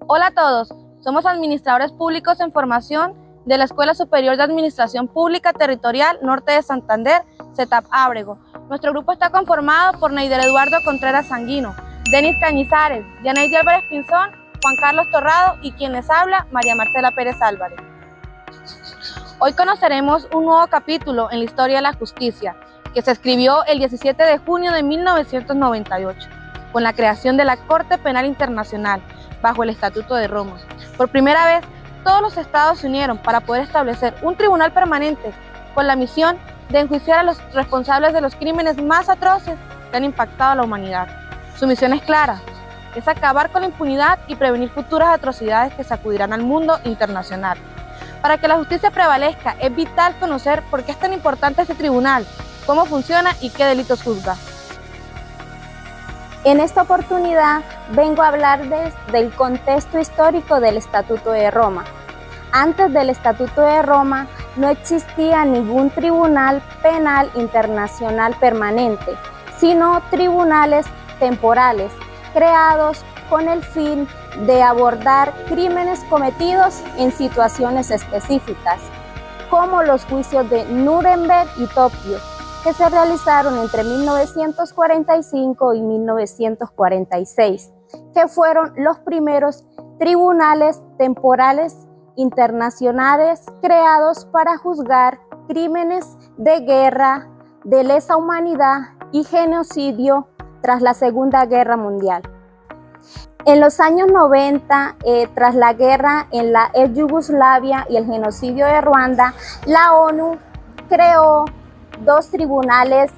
Hola a todos, somos administradores públicos en formación de la Escuela Superior de Administración Pública Territorial Norte de Santander, CETAP Ábrego. Nuestro grupo está conformado por Neider Eduardo Contreras Sanguino, Denis Cañizares, Yaneidy Álvarez Pinzón, Juan Carlos Torrado y quien les habla, María Marcela Pérez Álvarez. Hoy conoceremos un nuevo capítulo en la historia de la justicia, que se escribió el 17 de junio de 1998, con la creación de la Corte Penal Internacional, bajo el Estatuto de Roma. Por primera vez, todos los estados se unieron para poder establecer un tribunal permanente con la misión de enjuiciar a los responsables de los crímenes más atroces que han impactado a la humanidad. Su misión es clara, es acabar con la impunidad y prevenir futuras atrocidades que sacudirán al mundo internacional. Para que la justicia prevalezca, es vital conocer por qué es tan importante este tribunal, cómo funciona y qué delitos juzga. En esta oportunidad vengo a hablar del contexto histórico del Estatuto de Roma. Antes del Estatuto de Roma no existía ningún tribunal penal internacional permanente, sino tribunales temporales, creados con el fin de abordar crímenes cometidos en situaciones específicas, como los juicios de Nuremberg y Tokio, que se realizaron entre 1945 y 1946, que fueron los primeros tribunales temporales internacionales creados para juzgar crímenes de guerra, de lesa humanidad y genocidio tras la Segunda Guerra Mundial. En los años 90, tras la guerra en la ex Yugoslavia y el genocidio de Ruanda, la ONU creó dos tribunales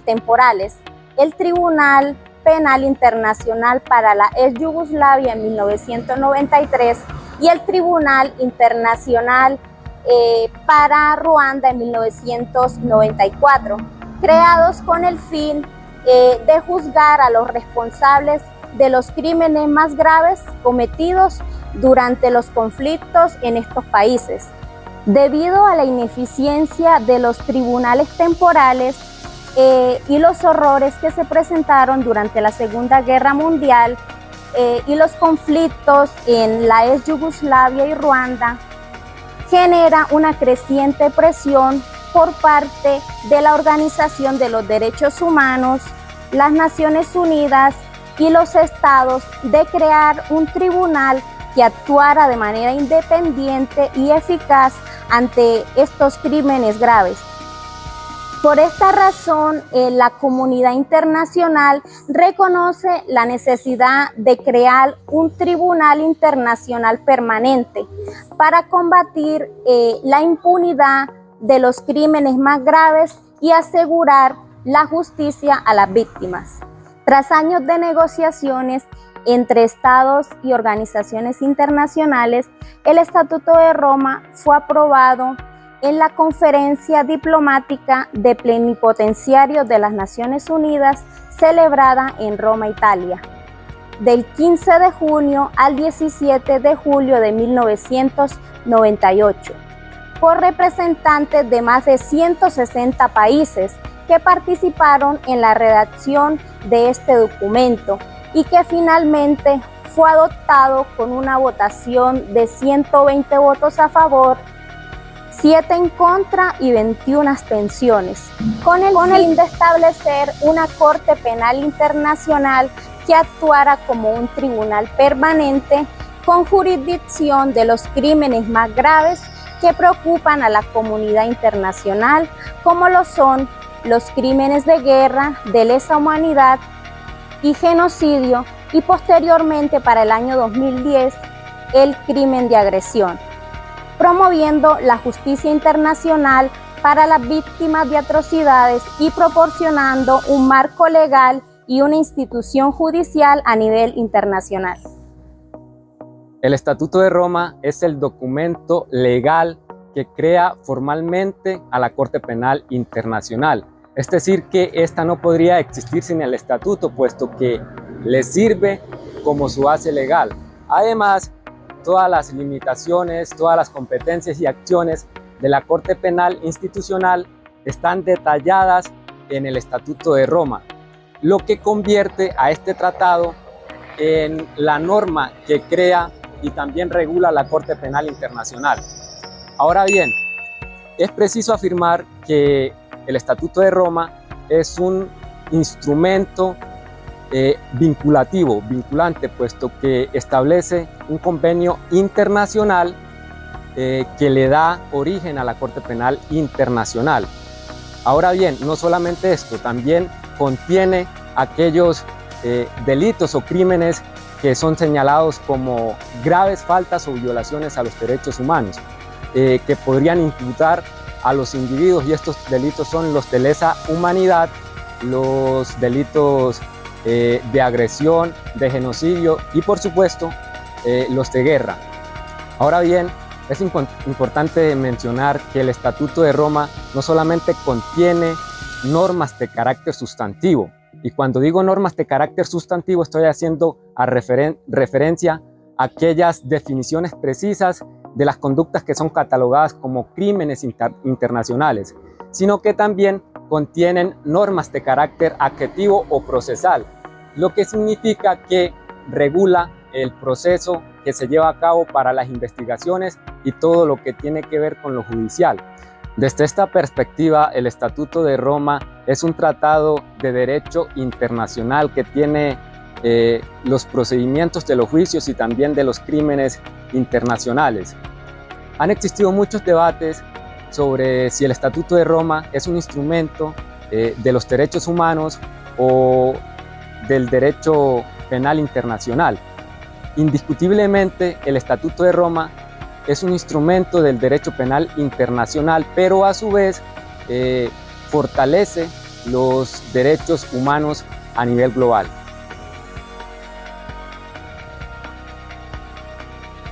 temporales: el Tribunal Penal Internacional para la ex Yugoslavia en 1993 y el Tribunal Internacional para Ruanda en 1994, creados con el fin de juzgar a los responsables de los crímenes más graves cometidos durante los conflictos en estos países. Debido a la ineficiencia de los tribunales temporales y los horrores que se presentaron durante la Segunda Guerra Mundial y los conflictos en la ex Yugoslavia y Ruanda, genera una creciente presión por parte de la Organización de los Derechos Humanos, las Naciones Unidas y los estados de crear un tribunal que actuara de manera independiente y eficaz ante estos crímenes graves. Por esta razón, la comunidad internacional reconoce la necesidad de crear un tribunal internacional permanente para combatir la impunidad de los crímenes más graves y asegurar la justicia a las víctimas. Tras años de negociaciones entre estados y organizaciones internacionales, el Estatuto de Roma fue aprobado en la Conferencia Diplomática de Plenipotenciarios de las Naciones Unidas celebrada en Roma, Italia, del 15 de junio al 17 de julio de 1998, por representantes de más de 160 países que participaron en la redacción de este documento y que finalmente fue adoptado con una votación de 120 votos a favor, 7 en contra y 21 abstenciones, con el fin de establecer una Corte Penal Internacional que actuara como un tribunal permanente con jurisdicción de los crímenes más graves que preocupan a la comunidad internacional, como lo son los crímenes de guerra, de lesa humanidad y genocidio, y posteriormente para el año 2010 el crimen de agresión, promoviendo la justicia internacional para las víctimas de atrocidades y proporcionando un marco legal y una institución judicial a nivel internacional. El Estatuto de Roma es el documento legal que crea formalmente a la Corte Penal Internacional. Es decir, que esta no podría existir sin el estatuto, puesto que le sirve como su base legal. Además, todas las limitaciones, todas las competencias y acciones de la Corte Penal Institucional están detalladas en el Estatuto de Roma, lo que convierte a este tratado en la norma que crea y también regula la Corte Penal Internacional. Ahora bien, es preciso afirmar que el Estatuto de Roma es un instrumento vinculante, puesto que establece un convenio internacional que le da origen a la Corte Penal Internacional. Ahora bien, no solamente esto, también contiene aquellos delitos o crímenes que son señalados como graves faltas o violaciones a los derechos humanos, que podrían imputar a los individuos, y estos delitos son los de lesa humanidad, los delitos de agresión, de genocidio y por supuesto los de guerra. Ahora bien, es importante mencionar que el Estatuto de Roma no solamente contiene normas de carácter sustantivo, y cuando digo normas de carácter sustantivo estoy haciendo referencia a aquellas definiciones precisas de las conductas que son catalogadas como crímenes internacionales, sino que también contienen normas de carácter adjetivo o procesal, lo que significa que regula el proceso que se lleva a cabo para las investigaciones y todo lo que tiene que ver con lo judicial. Desde esta perspectiva, el Estatuto de Roma es un tratado de derecho internacional que tiene los procedimientos de los juicios y también de los crímenes internacionales. Han existido muchos debates sobre si el Estatuto de Roma es un instrumento de los derechos humanos o del derecho penal internacional. Indiscutiblemente, el Estatuto de Roma es un instrumento del derecho penal internacional, pero a su vez fortalece los derechos humanos a nivel global.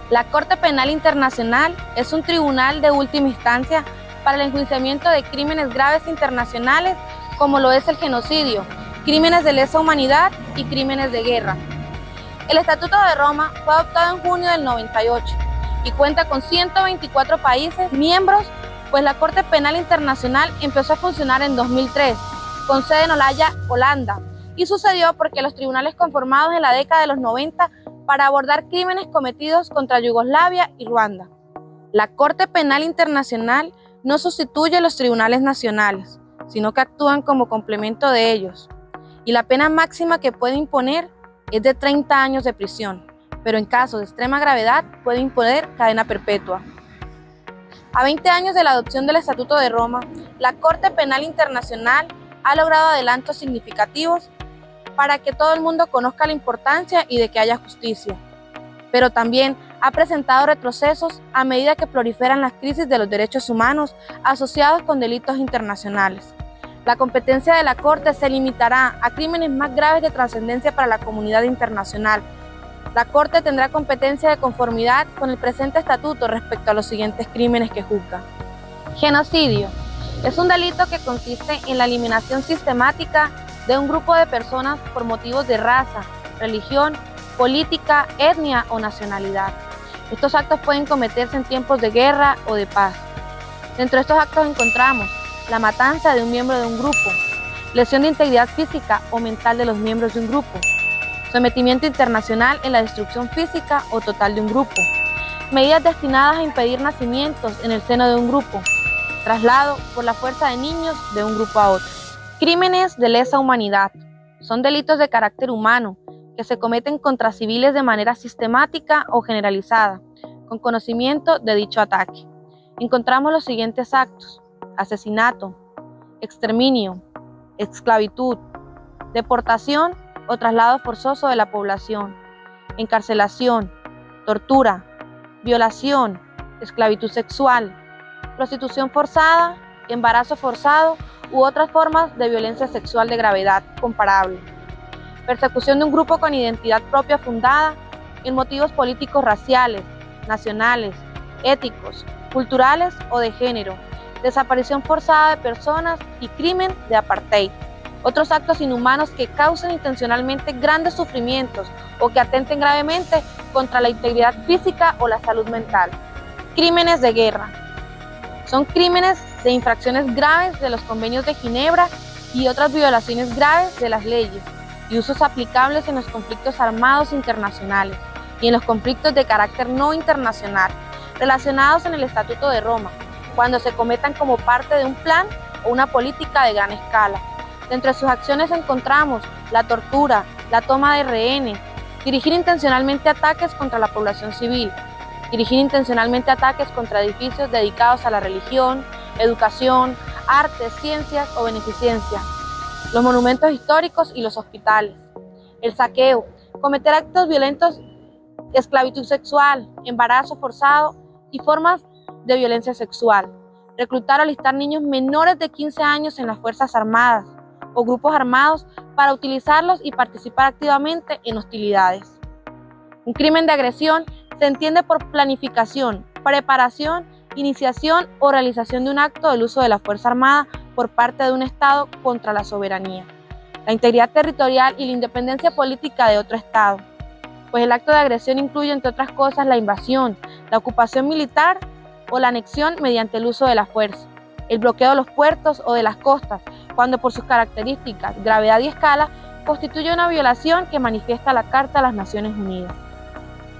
La Corte Penal Internacional es un tribunal de última instancia para el enjuiciamiento de crímenes graves internacionales como lo es el genocidio, crímenes de lesa humanidad y crímenes de guerra. El Estatuto de Roma fue adoptado en junio del 98 y cuenta con 124 países miembros, pues la Corte Penal Internacional empezó a funcionar en 2003, con sede en Olaya, Holanda, y sucedió porque los tribunales conformados en la década de los 90 para abordar crímenes cometidos contra Yugoslavia y Ruanda. La Corte Penal Internacional no sustituye a los tribunales nacionales, sino que actúan como complemento de ellos, y la pena máxima que puede imponer es de 30 años de prisión, pero en caso de extrema gravedad puede imponer cadena perpetua. A 20 años de la adopción del Estatuto de Roma, la Corte Penal Internacional ha logrado adelantos significativos para que todo el mundo conozca la importancia y de que haya justicia, pero también ha presentado retrocesos a medida que proliferan las crisis de los derechos humanos asociados con delitos internacionales. La competencia de la Corte se limitará a crímenes más graves de trascendencia para la comunidad internacional. La Corte tendrá competencia de conformidad con el presente estatuto respecto a los siguientes crímenes que juzga. Genocidio es un delito que consiste en la eliminación sistemática de un grupo de personas por motivos de raza, religión, política, etnia o nacionalidad. Estos actos pueden cometerse en tiempos de guerra o de paz. Dentro de estos actos encontramos la matanza de un miembro de un grupo, lesión de integridad física o mental de los miembros de un grupo, sometimiento internacional en la destrucción física o total de un grupo, medidas destinadas a impedir nacimientos en el seno de un grupo, traslado por la fuerza de niños de un grupo a otro. Crímenes de lesa humanidad son delitos de carácter humano que se cometen contra civiles de manera sistemática o generalizada, con conocimiento de dicho ataque. Encontramos los siguientes actos: asesinato, exterminio, esclavitud, deportación o traslado forzoso de la población, encarcelación, tortura, violación, esclavitud sexual, prostitución forzada, embarazo forzado u otras formas de violencia sexual de gravedad comparable, persecución de un grupo con identidad propia fundada en motivos políticos raciales, nacionales, éticos, culturales o de género, desaparición forzada de personas y crimen de apartheid. Otros actos inhumanos que causen intencionalmente grandes sufrimientos o que atenten gravemente contra la integridad física o la salud mental. Crímenes de guerra. Son crímenes de infracciones graves de los convenios de Ginebra y otras violaciones graves de las leyes y usos aplicables en los conflictos armados internacionales, y en los conflictos de carácter no internacional relacionados en el Estatuto de Roma, cuando se cometan como parte de un plan o una política de gran escala. Dentro de sus acciones encontramos la tortura, la toma de rehenes, dirigir intencionalmente ataques contra la población civil, dirigir intencionalmente ataques contra edificios dedicados a la religión, educación, artes, ciencias o beneficencia, los monumentos históricos y los hospitales, el saqueo, cometer actos violentos, esclavitud sexual, embarazo forzado y formas de violencia sexual, reclutar o alistar niños menores de 15 años en las Fuerzas Armadas o grupos armados para utilizarlos y participar activamente en hostilidades. Un crimen de agresión se entiende por planificación, preparación, iniciación o realización de un acto del uso de la Fuerza Armada por parte de un Estado contra la soberanía, la integridad territorial y la independencia política de otro Estado, pues el acto de agresión incluye, entre otras cosas, la invasión, la ocupación militar o la anexión mediante el uso de la fuerza, el bloqueo de los puertos o de las costas, cuando por sus características, gravedad y escala, constituye una violación que manifiesta la Carta de las Naciones Unidas.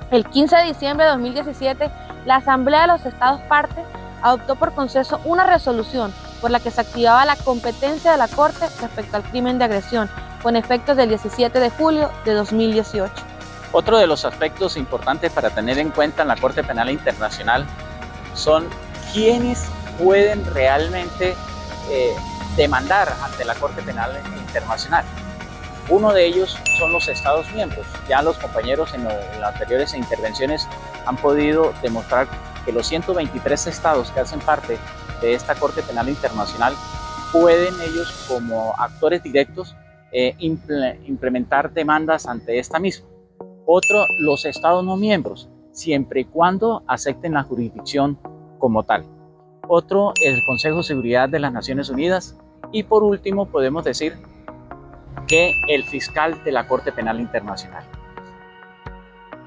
El 15 de diciembre de 2017, la Asamblea de los Estados Partes adoptó por consenso una resolución por la que se activaba la competencia de la Corte respecto al crimen de agresión, con efectos del 17 de julio de 2018. Otro de los aspectos importantes para tener en cuenta en la Corte Penal Internacional son quiénes pueden realmente demandar ante la Corte Penal Internacional. Uno de ellos son los Estados miembros. Ya los compañeros en las anteriores intervenciones han podido demostrar que los 123 estados que hacen parte de esta Corte Penal Internacional pueden ellos, como actores directos, implementar demandas ante esta misma. Otro, los estados no miembros, siempre y cuando acepten la jurisdicción como tal. Otro, el Consejo de Seguridad de las Naciones Unidas. Y por último, podemos decir que el fiscal de la Corte Penal Internacional.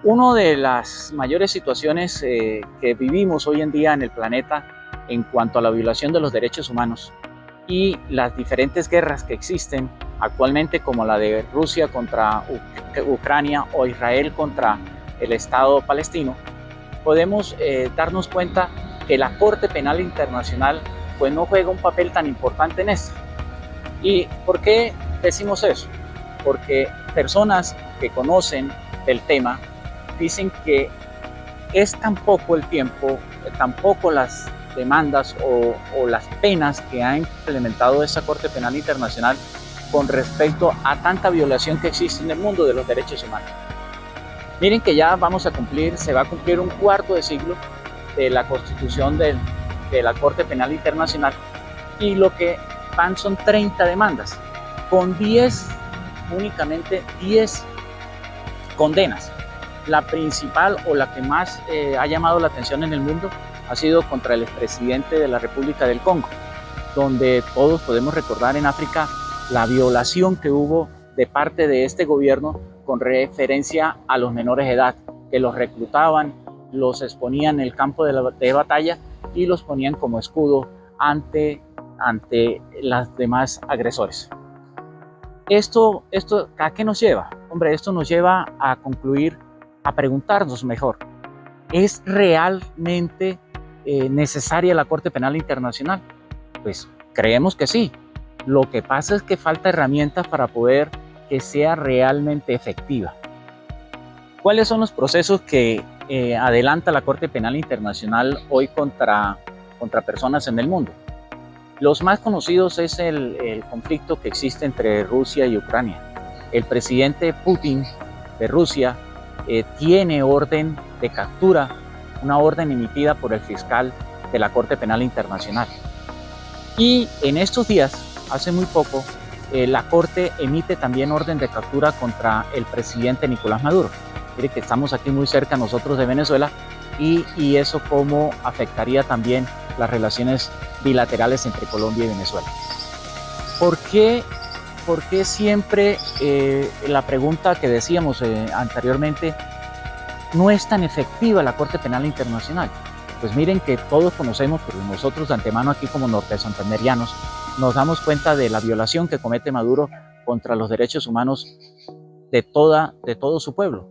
Una de las mayores situaciones que vivimos hoy en día en el planeta en cuanto a la violación de los derechos humanos y las diferentes guerras que existen actualmente, como la de Rusia contra Ucrania o Israel contra el Estado palestino, podemos darnos cuenta que la Corte Penal Internacional pues no juega un papel tan importante en esto. ¿Y por qué decimos eso? Porque personas que conocen el tema dicen que es tan poco el tiempo, tan poco las demandas o las penas que ha implementado esta Corte Penal Internacional con respecto a tanta violación que existe en el mundo de los derechos humanos. Miren que ya se va a cumplir un cuarto de siglo de la constitución de la Corte Penal Internacional, y lo que van son 30 demandas, con únicamente 10 condenas. La principal o la que más ha llamado la atención en el mundo ha sido contra el expresidente de la República del Congo, donde todos podemos recordar en África la violación que hubo de parte de este gobierno con referencia a los menores de edad, que los reclutaban, los exponían en el campo de batalla y los ponían como escudo ante los demás agresores. ¿Esto a qué nos lleva? Hombre, esto nos lleva a concluir, a preguntarnos mejor, ¿es realmente necesaria la Corte Penal Internacional? Pues creemos que sí. Lo que pasa es que falta herramientas para poder que sea realmente efectiva. ¿Cuáles son los procesos que adelanta la Corte Penal Internacional hoy contra personas en el mundo? Los más conocidos es el conflicto que existe entre Rusia y Ucrania. El presidente Putin de Rusia tiene orden de captura, una orden emitida por el fiscal de la Corte Penal Internacional. Y en estos días, hace muy poco, la Corte emite también orden de captura contra el presidente Nicolás Maduro. Mire que estamos aquí muy cerca nosotros de Venezuela, y eso cómo afectaría también las relaciones bilaterales entre Colombia y Venezuela. ¿Por qué siempre la pregunta que decíamos anteriormente, no es tan efectiva la Corte Penal Internacional? Pues miren que todos conocemos, pero nosotros de antemano aquí como norte-santanderianos nos damos cuenta de la violación que comete Maduro contra los derechos humanos de todo su pueblo.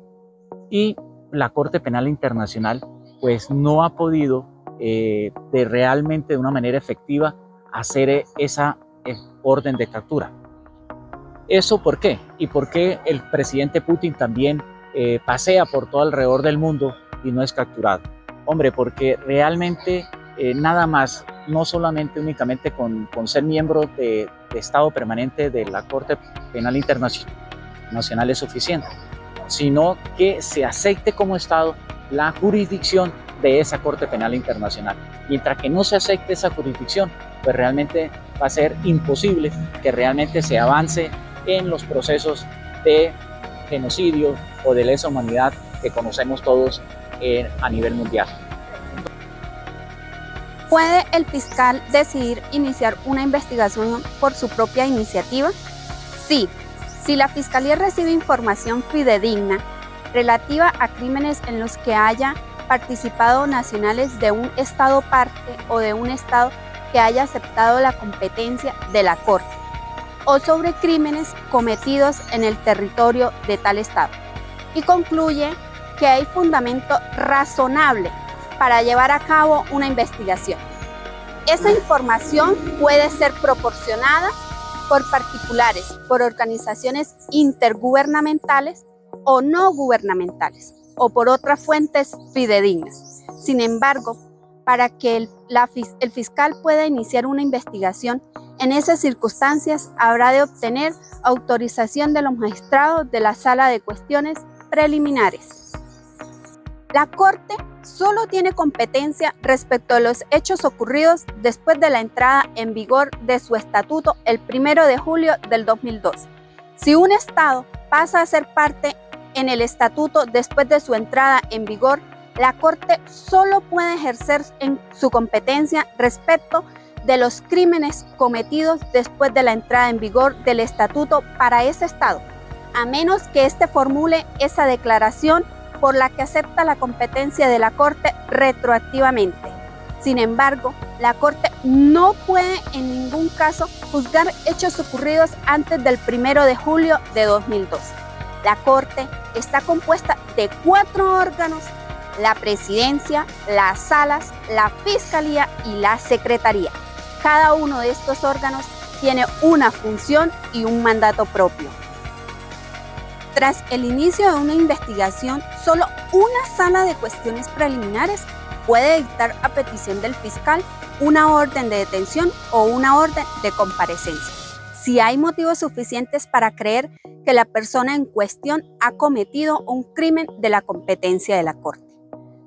Y la Corte Penal Internacional pues no ha podido realmente de una manera efectiva hacer esa orden de captura. ¿Eso por qué? ¿Y por qué el presidente Putin también pasea por todo alrededor del mundo y no es capturado? Hombre, porque realmente nada más, no solamente únicamente con ser miembro de Estado permanente de la Corte Penal Internacional es suficiente, sino que se acepte como Estado la jurisdicción de esa Corte Penal Internacional. Mientras que no se acepte esa jurisdicción, pues realmente va a ser imposible que realmente se avance en los procesos de genocidio o de lesa humanidad que conocemos todos a nivel mundial. ¿Puede el fiscal decidir iniciar una investigación por su propia iniciativa? Sí, si la Fiscalía recibe información fidedigna relativa a crímenes en los que haya participado nacionales de un Estado parte o de un Estado que haya aceptado la competencia de la Corte, o sobre crímenes cometidos en el territorio de tal Estado, y concluye que hay fundamento razonable para llevar a cabo una investigación. Esa información puede ser proporcionada por particulares, por organizaciones intergubernamentales o no gubernamentales, o por otras fuentes fidedignas. Sin embargo, para que el fiscal pueda iniciar una investigación, en esas circunstancias habrá de obtener autorización de los magistrados de la Sala de Cuestiones Preliminares. La Corte solo tiene competencia respecto a los hechos ocurridos después de la entrada en vigor de su estatuto el 1 de julio del 2002. Si un Estado pasa a ser parte en el estatuto después de su entrada en vigor, la Corte solo puede ejercer su competencia respecto de los crímenes cometidos después de la entrada en vigor del estatuto para ese Estado, a menos que éste formule esa declaración por la que acepta la competencia de la Corte retroactivamente. Sin embargo, la Corte no puede en ningún caso juzgar hechos ocurridos antes del 1 de julio de 2002. La Corte está compuesta de 4 órganos: la Presidencia, las Salas, la Fiscalía y la Secretaría. Cada uno de estos órganos tiene una función y un mandato propio. Tras el inicio de una investigación, solo una Sala de Cuestiones Preliminares puede dictar a petición del fiscal una orden de detención o una orden de comparecencia, si hay motivos suficientes para creer que la persona en cuestión ha cometido un crimen de la competencia de la Corte.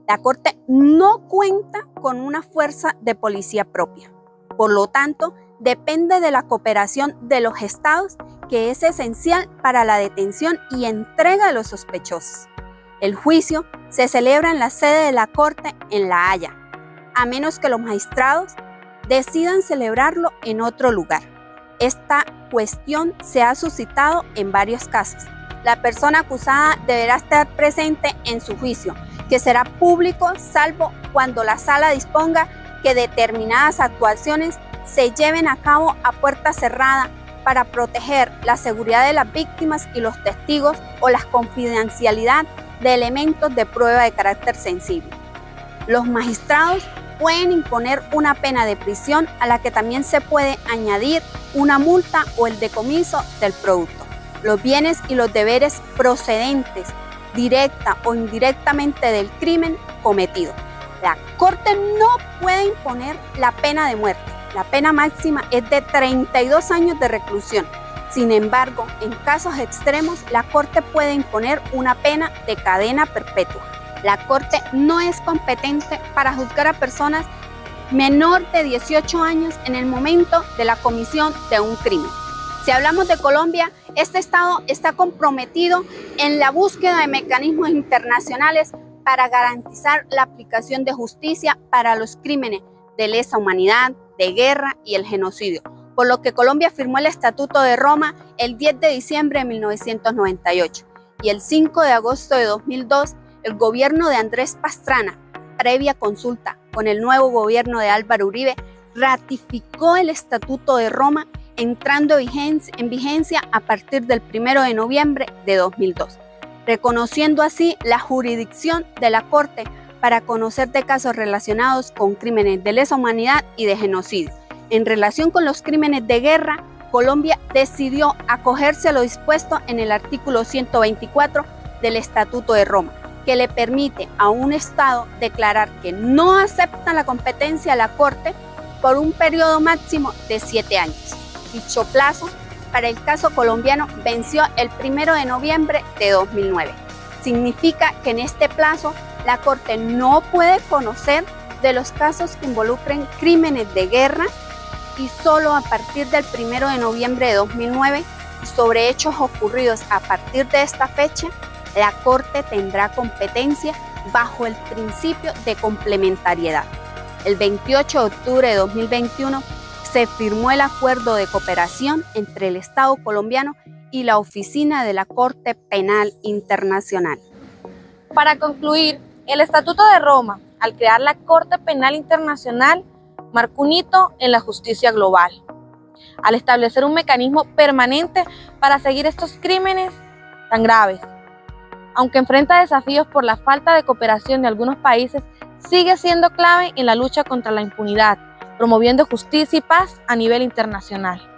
La Corte no cuenta con una fuerza de policía propia. Por lo tanto, depende de la cooperación de los Estados, que es esencial para la detención y entrega de los sospechosos. El juicio se celebra en la sede de la Corte en La Haya, a menos que los magistrados decidan celebrarlo en otro lugar. Esta cuestión se ha suscitado en varios casos. La persona acusada deberá estar presente en su juicio, que será público salvo cuando la sala disponga que determinadas actuaciones se lleven a cabo a puerta cerrada para proteger la seguridad de las víctimas y los testigos o la confidencialidad de elementos de prueba de carácter sensible. Los magistrados pueden imponer una pena de prisión a la que también se puede añadir una multa o el decomiso del producto. Los bienes y los deberes procedentes directa o indirectamente del crimen cometido. La Corte no puede imponer la pena de muerte. La pena máxima es de 32 años de reclusión. Sin embargo, en casos extremos, la Corte puede imponer una pena de cadena perpetua. La Corte no es competente para juzgar a personas menor de 18 años en el momento de la comisión de un crimen. Si hablamos de Colombia, este Estado está comprometido en la búsqueda de mecanismos internacionales para garantizar la aplicación de justicia para los crímenes de lesa humanidad, de guerra y el genocidio, por lo que Colombia firmó el Estatuto de Roma el 10 de diciembre de 1998 y el 5 de agosto de 2002 el gobierno de Andrés Pastrana, previa consulta con el nuevo gobierno de Álvaro Uribe, ratificó el Estatuto de Roma, entrando en vigencia a partir del 1 de noviembre de 2002. reconociendo así la jurisdicción de la Corte para conocer de casos relacionados con crímenes de lesa humanidad y de genocidio. En relación con los crímenes de guerra, Colombia decidió acogerse a lo dispuesto en el artículo 124 del Estatuto de Roma, que le permite a un Estado declarar que no acepta la competencia de la Corte por un periodo máximo de 7 años. Dicho plazo para el caso colombiano venció el 1 de noviembre de 2009. Significa que en este plazo la Corte no puede conocer de los casos que involucren crímenes de guerra y solo a partir del 1 de noviembre de 2009 y sobre hechos ocurridos a partir de esta fecha, la Corte tendrá competencia bajo el principio de complementariedad. El 28 de octubre de 2021 se firmó el acuerdo de cooperación entre el Estado colombiano y la Oficina de la Corte Penal Internacional. Para concluir, el Estatuto de Roma, al crear la Corte Penal Internacional, marcó un hito en la justicia global, al establecer un mecanismo permanente para seguir estos crímenes tan graves. Aunque enfrenta desafíos por la falta de cooperación de algunos países, sigue siendo clave en la lucha contra la impunidad, promoviendo justicia y paz a nivel internacional.